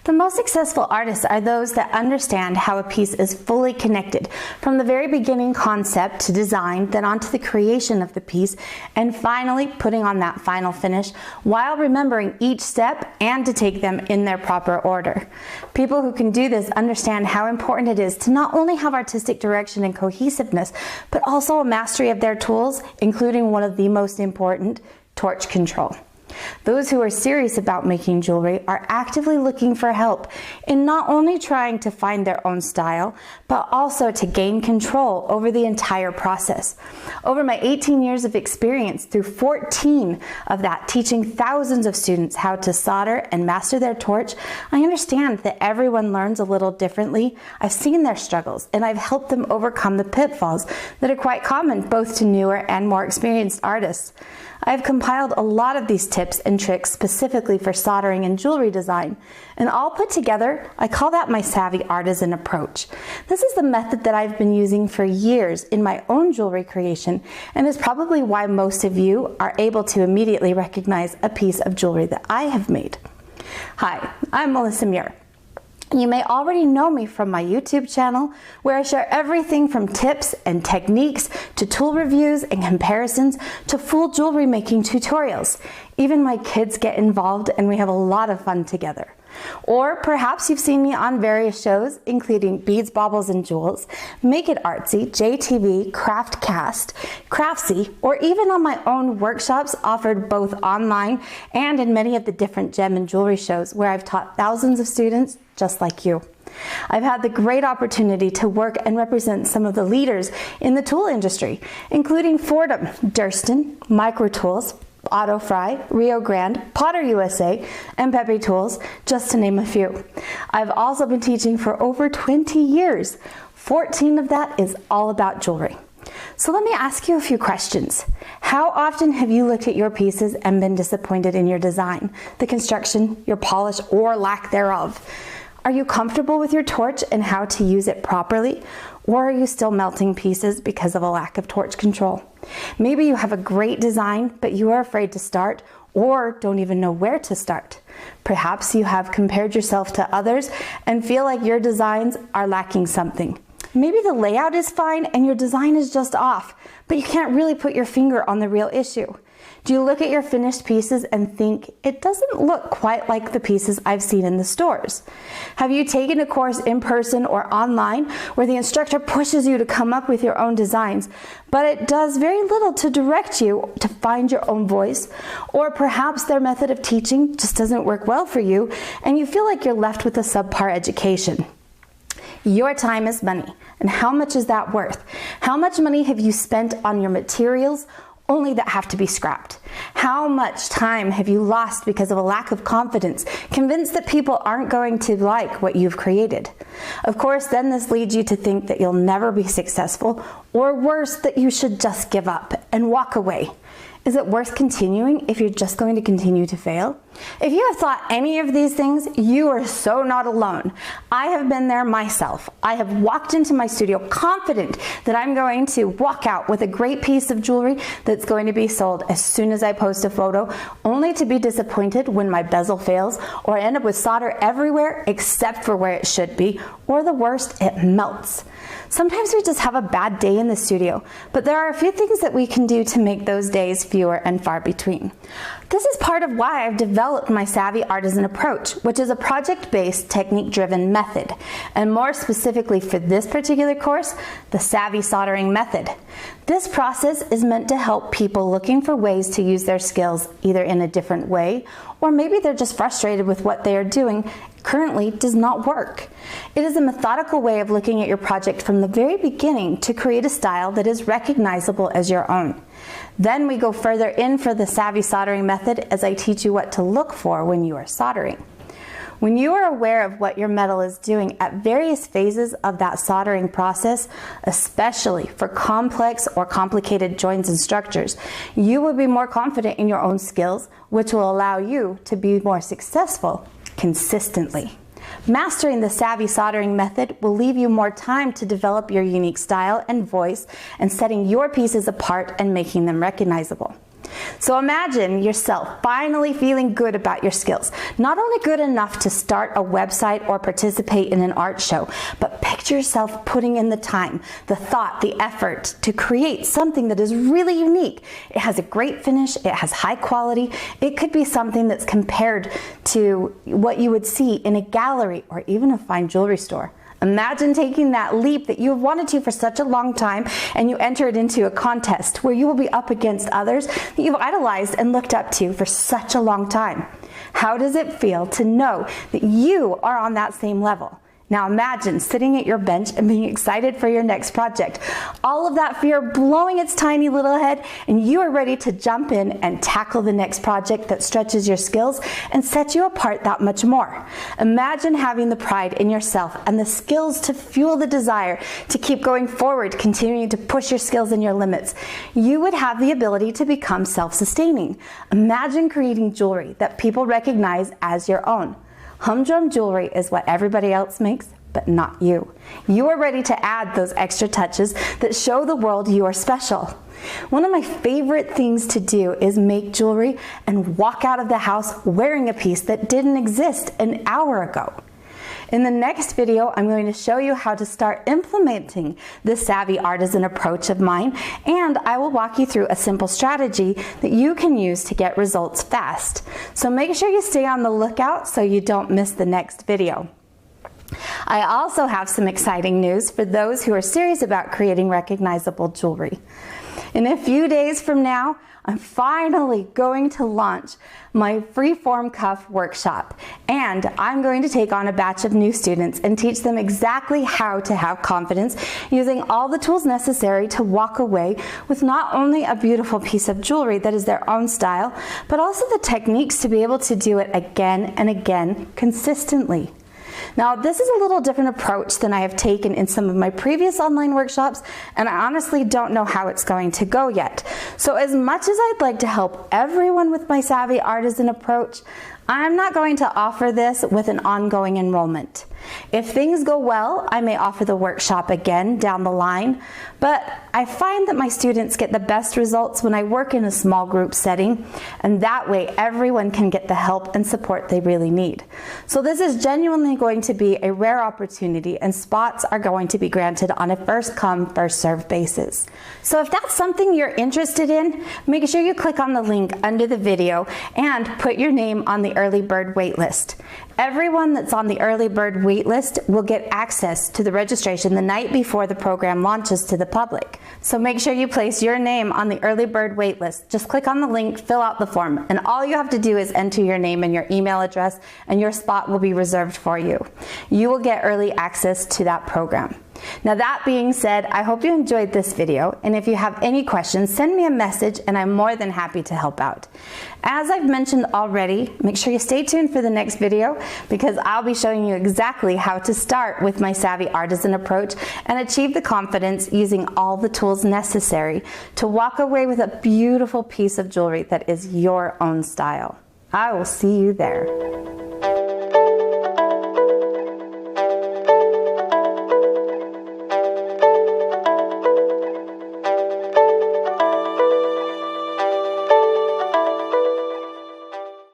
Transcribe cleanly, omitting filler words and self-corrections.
The most successful artists are those that understand how a piece is fully connected, from the very beginning concept to design, then on to the creation of the piece, and finally putting on that final finish, while remembering each step and to take them in their proper order. People who can do this understand how important it is to not only have artistic direction and cohesiveness, but also a mastery of their tools, including one of the most important, torch control. Those who are serious about making jewelry are actively looking for help in not only trying to find their own style, but also to gain control over the entire process. Over my 18 years of experience, through 14 of that teaching thousands of students how to solder and master their torch, I understand that everyone learns a little differently. I've seen their struggles and I've helped them overcome the pitfalls that are quite common both to newer and more experienced artists. I've compiled a lot of these tips and tricks specifically for soldering and jewelry design, and all put together, I call that my Savvy Artisan Approach. This is the method that I've been using for years in my own jewelry creation, and is probably why most of you are able to immediately recognize a piece of jewelry that I have made. Hi, I'm Melissa Muir. You may already know me from my YouTube channel, where I share everything from tips and techniques to tool reviews and comparisons to full jewelry making tutorials. Even my kids get involved and we have a lot of fun together. Or perhaps you've seen me on various shows, including Beads, Baubles, and Jewels, Make It Artsy, JTV, Craftcast, Craftsy, or even on my own workshops offered both online and in many of the different gem and jewelry shows where I've taught thousands of students just like you. I've had the great opportunity to work and represent some of the leaders in the tool industry, including Fordham, Durston, Micro Tools, Auto Fry, Rio Grande, Potter USA, and Pepe Tools, just to name a few. I've also been teaching for over 20 years. 14 of that is all about jewelry. So let me ask you a few questions. How often have you looked at your pieces and been disappointed in your design, the construction, your polish, or lack thereof? Are you comfortable with your torch and how to use it properly? Or are you still melting pieces because of a lack of torch control? Maybe you have a great design, but you are afraid to start or don't even know where to start. Perhaps you have compared yourself to others and feel like your designs are lacking something. Maybe the layout is fine and your design is just off, but you can't really put your finger on the real issue. Do you look at your finished pieces and think, it doesn't look quite like the pieces I've seen in the stores? Have you taken a course in person or online where the instructor pushes you to come up with your own designs, but it does very little to direct you to find your own voice? Or perhaps their method of teaching just doesn't work well for you and you feel like you're left with a subpar education. Your time is money, and how much is that worth? How much money have you spent on your materials only that have to be scrapped? How much time have you lost because of a lack of confidence, convinced that people aren't going to like what you've created? Of course, then this leads you to think that you'll never be successful, or worse, that you should just give up and walk away. Is it worth continuing if you're just going to continue to fail? If you have thought any of these things, you are so not alone. I have been there myself. I have walked into my studio confident that I'm going to walk out with a great piece of jewelry that's going to be sold as soon as I post a photo, only to be disappointed when my bezel fails or end up with solder everywhere except for where it should be, or the worst, it melts. Sometimes we just have a bad day in the studio, but there are a few things that we can do to make those days fewer and far between. This is part of why I've developed my Savvy Artisan Approach, which is a project-based, technique-driven method, and more specifically for this particular course, the Savvy Soldering Method. This process is meant to help people looking for ways to use their skills either in a different way, or maybe they're just frustrated with what they are doing currently does not work. It is a methodical way of looking at your project from the very beginning to create a style that is recognizable as your own. Then we go further in for the Savvy Soldering Method as I teach you what to look for when you are soldering. When you are aware of what your metal is doing at various phases of that soldering process, especially for complex or complicated joints and structures, you will be more confident in your own skills, which will allow you to be more successful consistently. Mastering the Savvy Soldering Method will leave you more time to develop your unique style and voice and setting your pieces apart and making them recognizable. So imagine yourself finally feeling good about your skills. Not only good enough to start a website or participate in an art show, but picture yourself putting in the time, the thought, the effort to create something that is really unique. It has a great finish, it has high quality. It could be something that's compared to what you would see in a gallery or even a fine jewelry store. Imagine taking that leap that you've wanted to for such a long time, and you enter it into a contest where you will be up against others that you've idolized and looked up to for such a long time. How does it feel to know that you are on that same level? Now imagine sitting at your bench and being excited for your next project. All of that fear blowing its tiny little head, and you are ready to jump in and tackle the next project that stretches your skills and sets you apart that much more. Imagine having the pride in yourself and the skills to fuel the desire to keep going forward, continuing to push your skills and your limits. You would have the ability to become self-sustaining. Imagine creating jewelry that people recognize as your own. Humdrum jewelry is what everybody else makes, but not you. You are ready to add those extra touches that show the world you are special. One of my favorite things to do is make jewelry and walk out of the house wearing a piece that didn't exist an hour ago. In the next video, I'm going to show you how to start implementing this savvy artisan approach of mine, and I will walk you through a simple strategy that you can use to get results fast. So make sure you stay on the lookout so you don't miss the next video. I also have some exciting news for those who are serious about creating recognizable jewelry. In a few days from now, I'm finally going to launch my freeform cuff workshop, and I'm going to take on a batch of new students and teach them exactly how to have confidence using all the tools necessary to walk away with not only a beautiful piece of jewelry that is their own style, but also the techniques to be able to do it again and again consistently. Now, this is a little different approach than I have taken in some of my previous online workshops, and I honestly don't know how it's going to go yet. So as much as I'd like to help everyone with my savvy artisan approach, I'm not going to offer this with an ongoing enrollment. If things go well, I may offer the workshop again down the line, but I find that my students get the best results when I work in a small group setting, and that way everyone can get the help and support they really need. So this is genuinely going to be a rare opportunity, and spots are going to be granted on a first come, first served basis. So if that's something you're interested in, make sure you click on the link under the video and put your name on the early bird waitlist. Everyone that's on the early bird waitlist will get access to the registration the night before the program launches to the public. So make sure you place your name on the early bird waitlist. Just click on the link, fill out the form, and all you have to do is enter your name and your email address, and your spot will be reserved for you. You will get early access to that program. Now that being said, I hope you enjoyed this video, and if you have any questions, send me a message and I'm more than happy to help out. As I've mentioned already, make sure you stay tuned for the next video, because I'll be showing you exactly how to start with my savvy artisan approach and achieve the confidence using all the tools necessary to walk away with a beautiful piece of jewelry that is your own style. I will see you there.